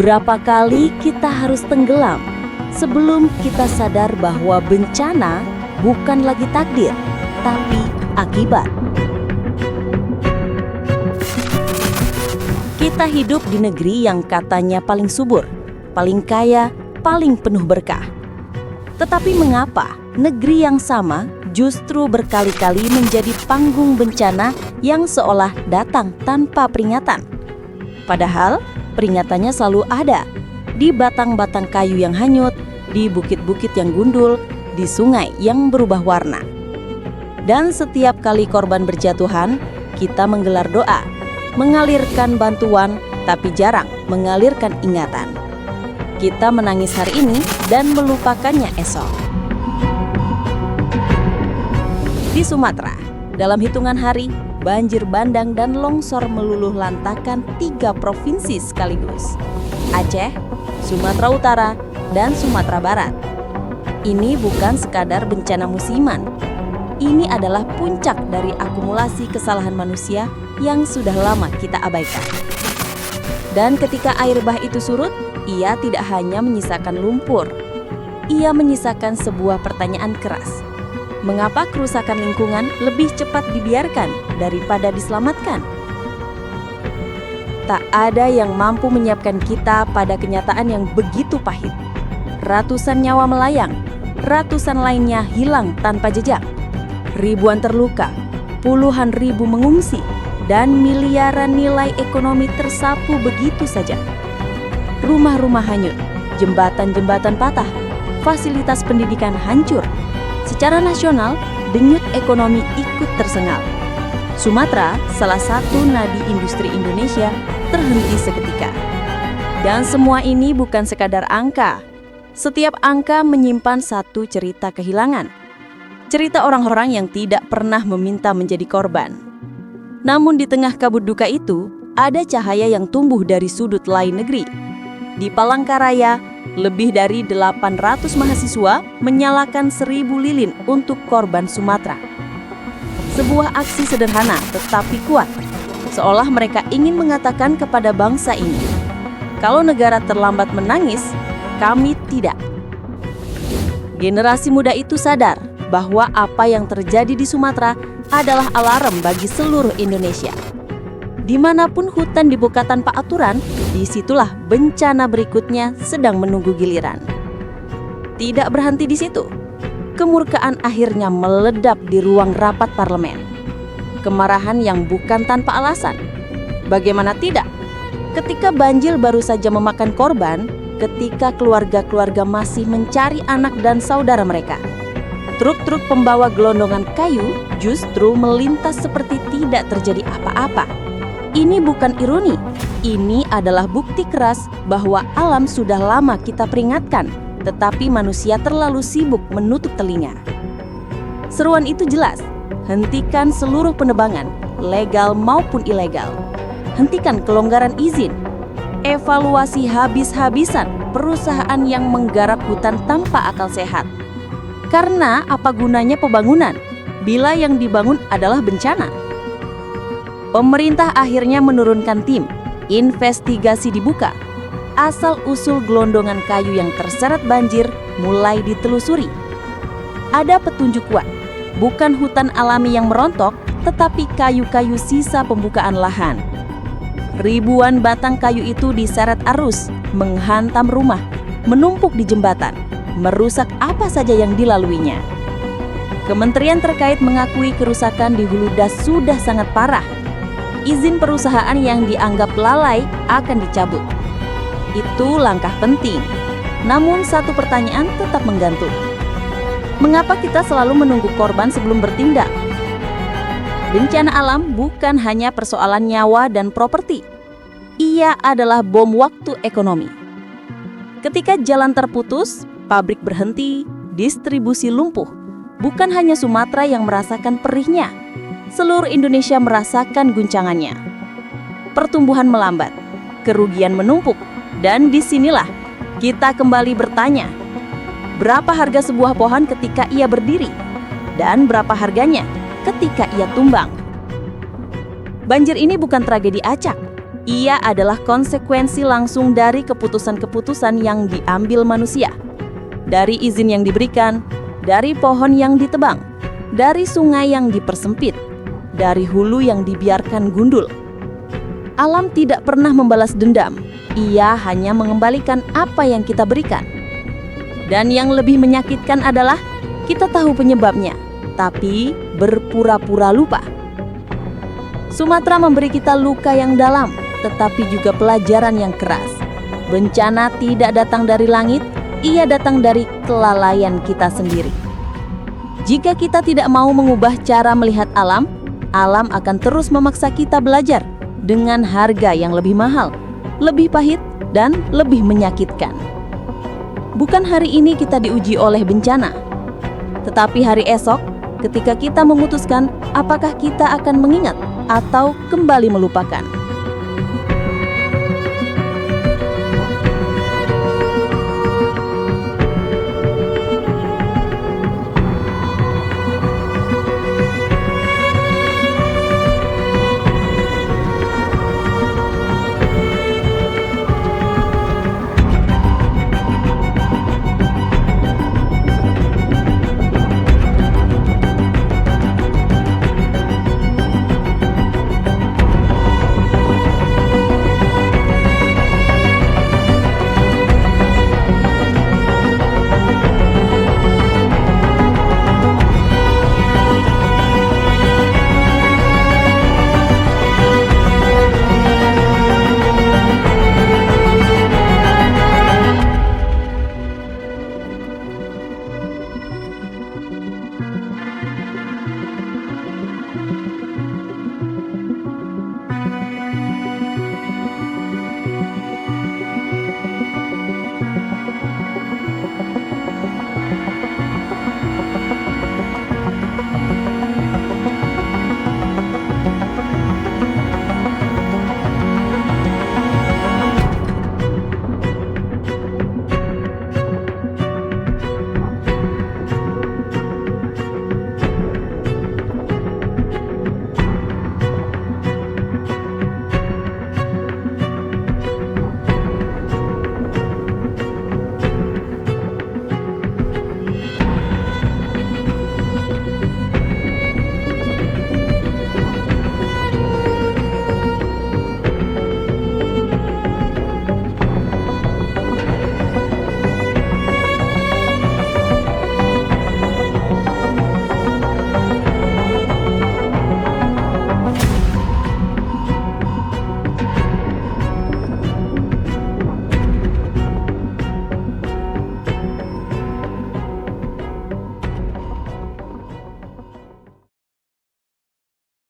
Berapa kali kita harus tenggelam sebelum kita sadar bahwa bencana bukan lagi takdir, tapi akibat. Kita hidup di negeri yang katanya paling subur, paling kaya, paling penuh berkah. Tetapi mengapa negeri yang sama justru berkali-kali menjadi panggung bencana yang seolah datang tanpa peringatan? Padahal peringatannya selalu ada, di batang-batang kayu yang hanyut, di bukit-bukit yang gundul, di sungai yang berubah warna. Dan setiap kali korban berjatuhan, kita menggelar doa, mengalirkan bantuan, tapi jarang mengalirkan ingatan. Kita menangis hari ini dan melupakannya esok. Di Sumatera, dalam hitungan hari, banjir bandang dan longsor meluluh lantakan 3 provinsi sekaligus: Aceh, Sumatera Utara, dan Sumatera Barat. Ini bukan sekadar bencana musiman. Ini adalah puncak dari akumulasi kesalahan manusia yang sudah lama kita abaikan. Dan ketika air bah itu surut, ia tidak hanya menyisakan lumpur. Ia menyisakan sebuah pertanyaan keras. Mengapa kerusakan lingkungan lebih cepat dibiarkan daripada diselamatkan? Tak ada yang mampu menyiapkan kita pada kenyataan yang begitu pahit. Ratusan nyawa melayang, ratusan lainnya hilang tanpa jejak. Ribuan terluka, puluhan ribu mengungsi, dan miliaran nilai ekonomi tersapu begitu saja. Rumah-rumah hanyut, jembatan-jembatan patah, fasilitas pendidikan hancur. Secara nasional, denyut ekonomi ikut tersengal. Sumatera, salah satu nadi industri Indonesia, terhenti seketika. Dan semua ini bukan sekadar angka. Setiap angka menyimpan satu cerita kehilangan. Cerita orang-orang yang tidak pernah meminta menjadi korban. Namun di tengah kabut duka itu, ada cahaya yang tumbuh dari sudut lain negeri. Di Palangkaraya, lebih dari 800 mahasiswa menyalakan 1000 lilin untuk korban Sumatera. Sebuah aksi sederhana tetapi kuat, seolah mereka ingin mengatakan kepada bangsa ini, kalau negara terlambat menangis, kami tidak. Generasi muda itu sadar bahwa apa yang terjadi di Sumatera adalah alarm bagi seluruh Indonesia. Dimanapun hutan dibuka tanpa aturan, disitulah bencana berikutnya sedang menunggu giliran. Tidak berhenti di situ. Kemurkaan akhirnya meledak di ruang rapat parlemen. Kemarahan yang bukan tanpa alasan. Bagaimana tidak? Ketika banjir baru saja memakan korban, ketika keluarga-keluarga masih mencari anak dan saudara mereka, truk-truk pembawa gelondongan kayu justru melintas seperti tidak terjadi apa-apa. Ini bukan ironi, ini adalah bukti keras bahwa alam sudah lama kita peringatkan, tetapi manusia terlalu sibuk menutup telinga. Seruan itu jelas, hentikan seluruh penebangan, legal maupun ilegal. Hentikan kelonggaran izin. Evaluasi habis-habisan perusahaan yang menggarap hutan tanpa akal sehat. Karena apa gunanya pembangunan bila yang dibangun adalah bencana? Pemerintah akhirnya menurunkan tim, investigasi dibuka. Asal-usul gelondongan kayu yang terseret banjir mulai ditelusuri. Ada petunjuk kuat, bukan hutan alami yang merontok, tetapi kayu-kayu sisa pembukaan lahan. Ribuan batang kayu itu diseret arus, menghantam rumah, menumpuk di jembatan, merusak apa saja yang dilaluinya. Kementerian terkait mengakui kerusakan di Hulu Das sudah sangat parah. Izin perusahaan yang dianggap lalai akan dicabut. Itu langkah penting. Namun satu pertanyaan tetap menggantung. Mengapa kita selalu menunggu korban sebelum bertindak? Bencana alam bukan hanya persoalan nyawa dan properti. Ia adalah bom waktu ekonomi. Ketika jalan terputus, pabrik berhenti, distribusi lumpuh. Bukan hanya Sumatera yang merasakan perihnya, seluruh Indonesia merasakan guncangannya. Pertumbuhan melambat, kerugian menumpuk, dan disinilah kita kembali bertanya, berapa harga sebuah pohon ketika ia berdiri? Dan berapa harganya ketika ia tumbang? Banjir ini bukan tragedi acak, Ia adalah konsekuensi langsung dari keputusan-keputusan yang diambil manusia. Dari izin yang diberikan, dari pohon yang ditebang, dari sungai yang dipersempit, dari hulu yang dibiarkan gundul. Alam tidak pernah membalas dendam, ia hanya mengembalikan apa yang kita berikan. Dan yang lebih menyakitkan adalah kita tahu penyebabnya, tapi berpura-pura lupa. Sumatera memberi kita luka yang dalam, tetapi juga pelajaran yang keras. Bencana tidak datang dari langit, ia datang dari kelalaian kita sendiri. Jika kita tidak mau mengubah cara melihat alam, alam akan terus memaksa kita belajar dengan harga yang lebih mahal, lebih pahit, dan lebih menyakitkan. Bukan hari ini kita diuji oleh bencana, tetapi hari esok ketika kita memutuskan apakah kita akan mengingat atau kembali melupakan.